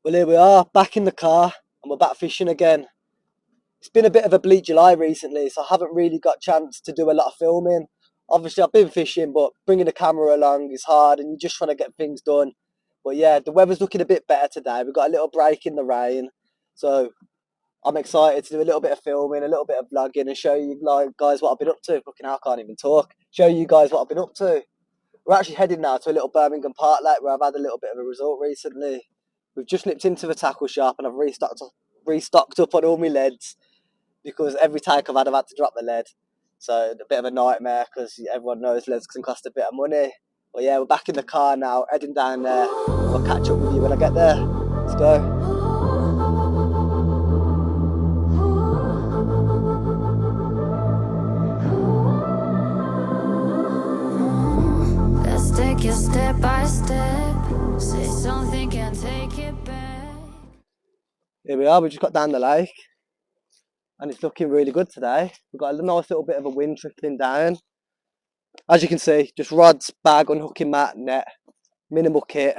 Well, here we are, back in the car, and we're back fishing again. It's been a bit of a bleak July recently, so I haven't really got a chance to do a lot of filming. Obviously, I've been fishing, but bringing the camera along is hard, and you're just trying to get things done. But yeah, the weather's looking a bit better today. We've got a little break in the rain, so I'm excited to do a little bit of filming, a little bit of vlogging, and show you guys what I've been up to. Fucking hell, I can't even talk. Show you guys what I've been up to. We're actually heading now to a little Birmingham park lake where I've had a little bit of a result recently. We've just nipped into the tackle shop and I've restocked up on all my leads because every take I've had to drop the lead. So a bit of a nightmare because everyone knows leads can cost a bit of money. But yeah, we're back in the car now, heading down there. I'll catch up with you when I get there. Let's go. Take it step by step. Say something and take it back. Here we are, we just got down the lake and it's looking really good today. We've got a nice little bit of a wind trickling down. As you can see, just rods, bag, unhooking mat, net, minimal kit.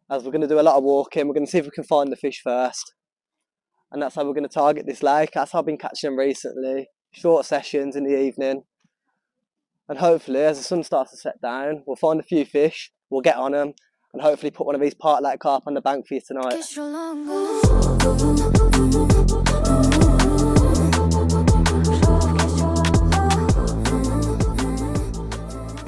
As we're going to do a lot of walking, we're going to see if we can find the fish first. And that's how we're going to target this lake. That's how I've been catching them recently. Short sessions in the evening. And hopefully, as the sun starts to set down, we'll find a few fish, we'll get on them, and hopefully put one of these park lake carp on the bank for you tonight.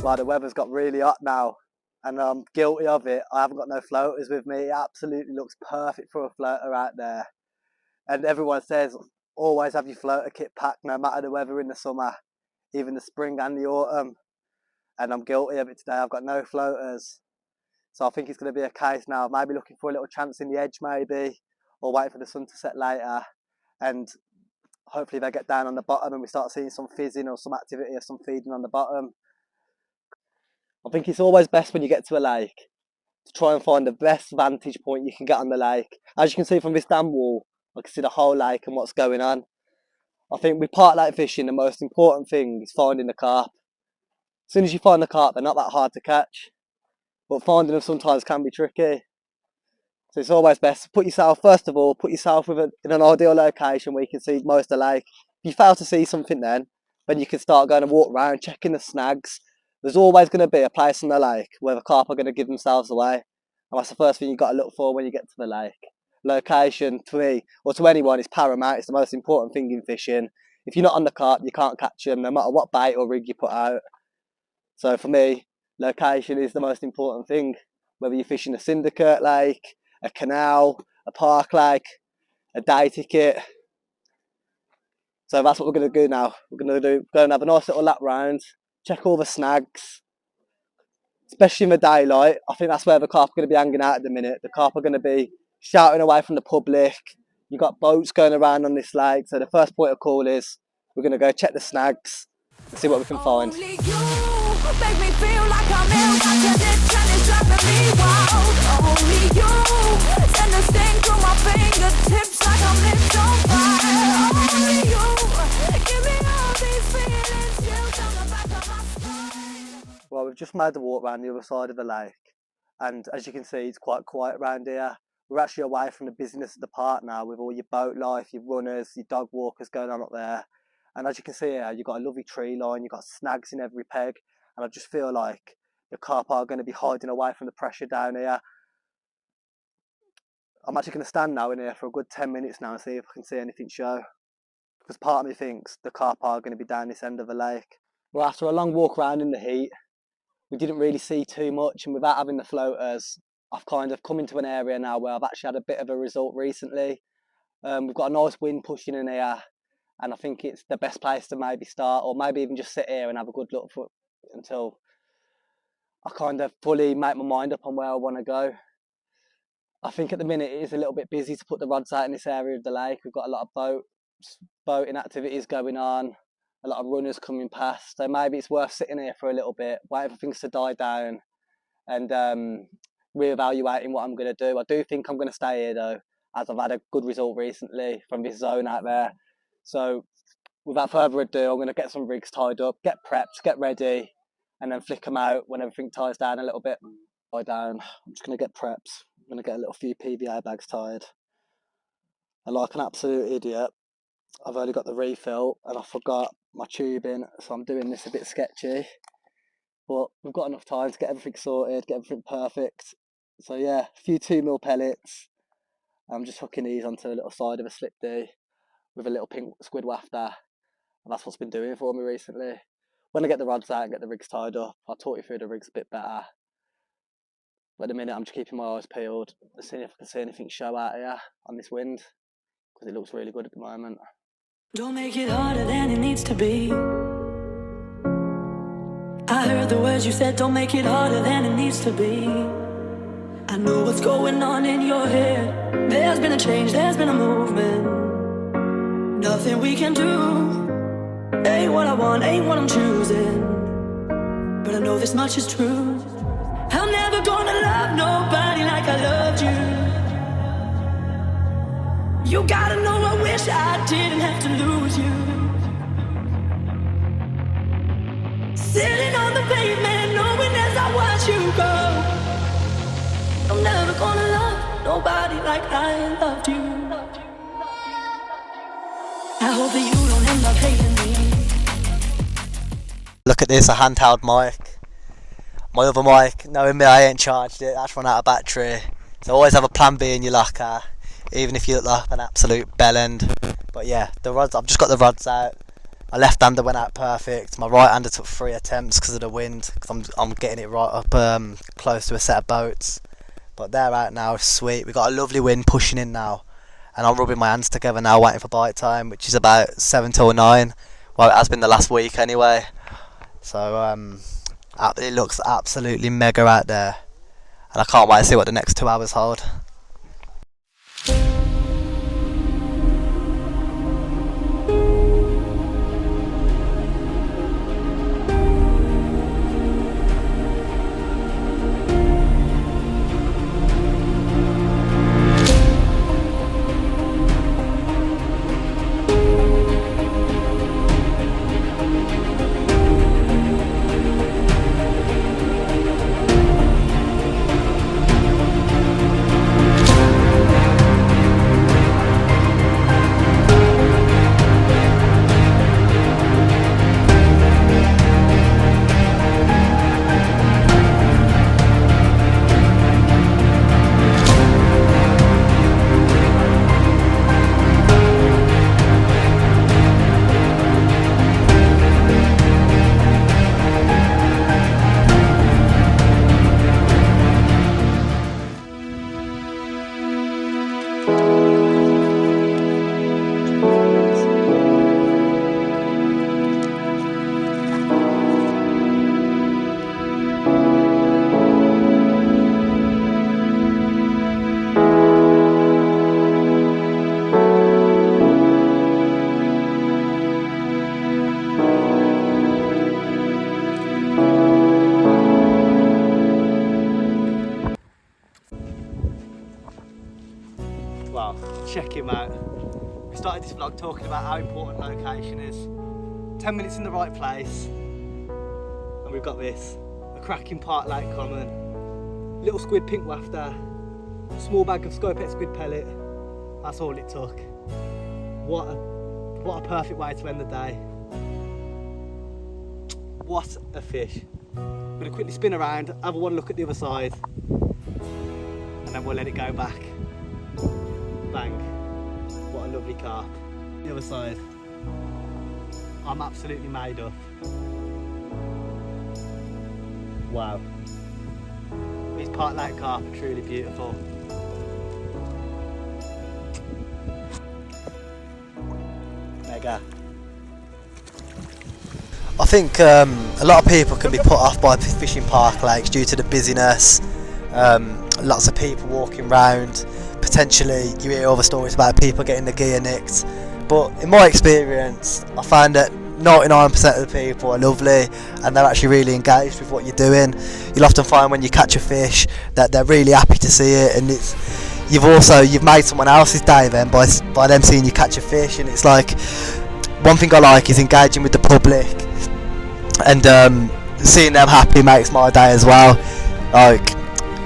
Well, the weather's got really hot now, and I'm guilty of it. I haven't got no floaters with me. It absolutely looks perfect for a floater out there. And everyone says, always have your floater kit packed, no matter the weather in the summer, even the spring and the autumn. And I'm guilty of it today. I've got no floaters. So I think it's going to be a case now, maybe looking for a little chance in the edge maybe, or wait for the sun to set later. And hopefully they get down on the bottom and we start seeing some fizzing or some activity or some feeding on the bottom. I think it's always best when you get to a lake to try and find the best vantage point you can get on the lake. As you can see from this dam wall, I can see the whole lake and what's going on. I think with park lake fishing, the most important thing is finding the carp. As soon as you find the carp, they're not that hard to catch, but finding them sometimes can be tricky. So it's always best to put yourself in an ideal location where you can see most of the lake. If you fail to see something then you can start going and walk around, checking the snags. There's always going to be a place on the lake where the carp are going to give themselves away. And that's the first thing you've got to look for when you get to the lake. Location, to me, or to anyone, is paramount. It's the most important thing in fishing. If you're not on the carp, you can't catch them, no matter what bait or rig you put out. So for me, location is the most important thing. Whether you're fishing a syndicate lake, a canal, a park lake, a day ticket. So that's what we're going to do now. We're going to go and have a nice little lap round, check all the snags, especially in the daylight. I think that's where the carp are going to be hanging out at the minute. The carp are going to be shouting away from the public. You've got boats going around on this lake. So the first point of call is we're going to go check the snags and see what we can find. Make me feel like I'm ill, got your lips and it's driving me wild. Only you send a sting through my fingertips like I'm lit on fire. Only you give me all these feelings, chills on the back of my spine. Well, we've just made the walk around the other side of the lake, and as you can see, it's quite quiet around here. We're actually away from the busyness of the park now, with all your boat life, your runners, your dog walkers going on up there. And as you can see here, you've got a lovely tree line, you've got snags in every peg. And I just feel like the carp are going to be hiding away from the pressure down here. I'm actually going to stand now in here for a good 10 minutes now and see if I can see anything show. Because part of me thinks the carp are going to be down this end of the lake. Well, after a long walk around in the heat, we didn't really see too much. And without having the floaters, I've kind of come into an area now where I've actually had a bit of a result recently. We've got a nice wind pushing in here. And I think it's the best place to maybe start, or maybe even just sit here and have a good look for until I kind of fully make my mind up on where I want to go. I think at the minute it is a little bit busy to put the rods out in this area of the lake. We've got a lot of boating activities going on, a lot of runners coming past. So maybe it's worth sitting here for a little bit, waiting for things to die down and reevaluating what I'm going to do. I do think I'm going to stay here though, as I've had a good result recently from this zone out there. So without further ado, I'm going to get some rigs tied up, get prepped, get ready, and then flick them out when everything ties down a little bit. Lie down. I'm just going to get prepped. I'm going to get a little few PVA bags tied. And like an absolute idiot, I've only got the refill and I forgot my tubing, so I'm doing this a bit sketchy. But we've got enough time to get everything sorted, get everything perfect. So yeah, a few 2mm pellets. I'm just hooking these onto a little side of a slip D with a little pink squid wafter. And that's what's been doing for me recently. When I get the rods out and get the rigs tied up, I'll talk you through the rigs a bit better. But at the minute, I'm just keeping my eyes peeled to see if I can see anything show out here on this wind, because it looks really good at the moment. Don't make it harder than it needs to be. I heard the words you said, don't make it harder than it needs to be. I know what's going on in your head. There's been a change, there's been a movement. Nothing we can do. Ain't what I want, ain't what I'm choosing. But I know this much is true. I'm never gonna love nobody like I loved you. You gotta know I wish I didn't have to lose you. Sitting on the pavement, knowing as I watch you go. I'm never gonna love nobody like I loved you. I hope that you don't end up hating me. Look at this, a handheld mic. My other mic, knowing me, I ain't charged it, that's run out of battery. So always have a plan B in your locker, even if you look like an absolute bellend. But yeah, the rods, I've just got the rods out. My left hander went out perfect. My right hander took 3 attempts because of the wind, because I'm getting it right up close to a set of boats. But they're out now, sweet. We've got a lovely wind pushing in now. And I'm rubbing my hands together now, waiting for bite time, which is about 7 till 9. Well, it has been the last week anyway. So it looks absolutely mega out there. And I can't wait to see what the next 2 hours hold. Wow, check him out. We started this vlog talking about how important location is. 10 minutes in the right place, and we've got this. A cracking Park Lake Common, little squid pink wafter, small bag of Scopet squid pellet. That's all it took. What a perfect way to end the day. What a fish. I'm gonna quickly spin around, have one look at the other side, and then we'll let it go back. Bang. What a lovely carp. The other side. I'm absolutely made up. Wow. These Park Lake carp are truly beautiful. Mega. I think a lot of people can be put off by fishing park lakes due to the busyness, lots of people walking around. Potentially you hear other stories about people getting the gear nicked, but in my experience I find that 99% of the people are lovely and they're actually really engaged with what you're doing. You'll often find when you catch a fish that they're really happy to see it, and you've made someone else's day then by them seeing you catch a fish. And it's like, one thing I like is engaging with the public, and seeing them happy makes my day as well. Like,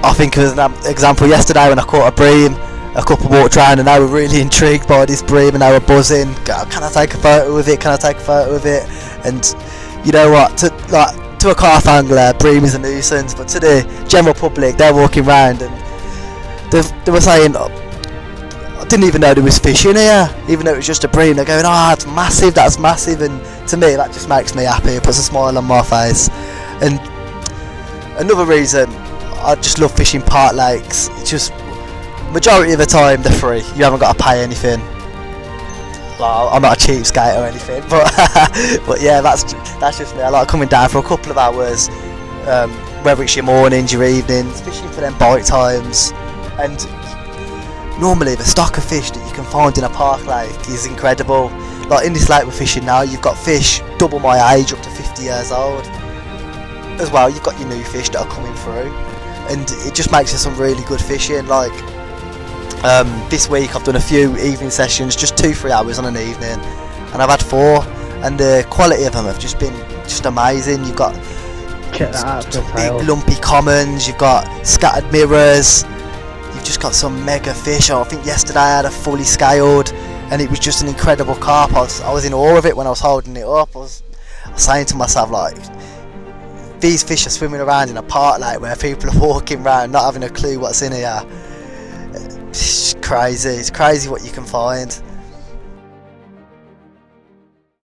I think as an example, yesterday when I caught a bream, a couple walked around and they were really intrigued by this bream and they were buzzing. Can I take a photo with it? Can I take a photo with it? And you know what? To a carp angler, bream is a nuisance, but to the general public, they're walking around and they were saying, I didn't even know there was fish in here, even though it was just a bream. They're going, oh, that's massive, and to me that just makes me happy. It puts a smile on my face. And another reason I just love fishing park lakes, it's just majority of the time they're free. You haven't got to pay anything. Like, I'm not a cheapskate or anything, but yeah, that's just me. I like coming down for a couple of hours, whether it's your mornings, your evenings, fishing for them bite times. And normally the stock of fish that you can find in a park lake is incredible. Like in this lake we're fishing now, you've got fish double my age, up to 50 years old. As well, you've got your new fish that are coming through, and it just makes it some really good fishing. Like this week I've done a few evening sessions, just 2-3 hours on an evening, and I've had 4, and the quality of them have just been amazing. You've got big lumpy commons, you've got scattered mirrors, you've just got some mega fish. I think yesterday I had a fully scaled, and it was just an incredible carp. I was in awe of it when I was holding it up. I was saying to myself, like, these fish are swimming around in a park lake where people are walking around not having a clue what's in here. It's crazy. It's crazy what you can find.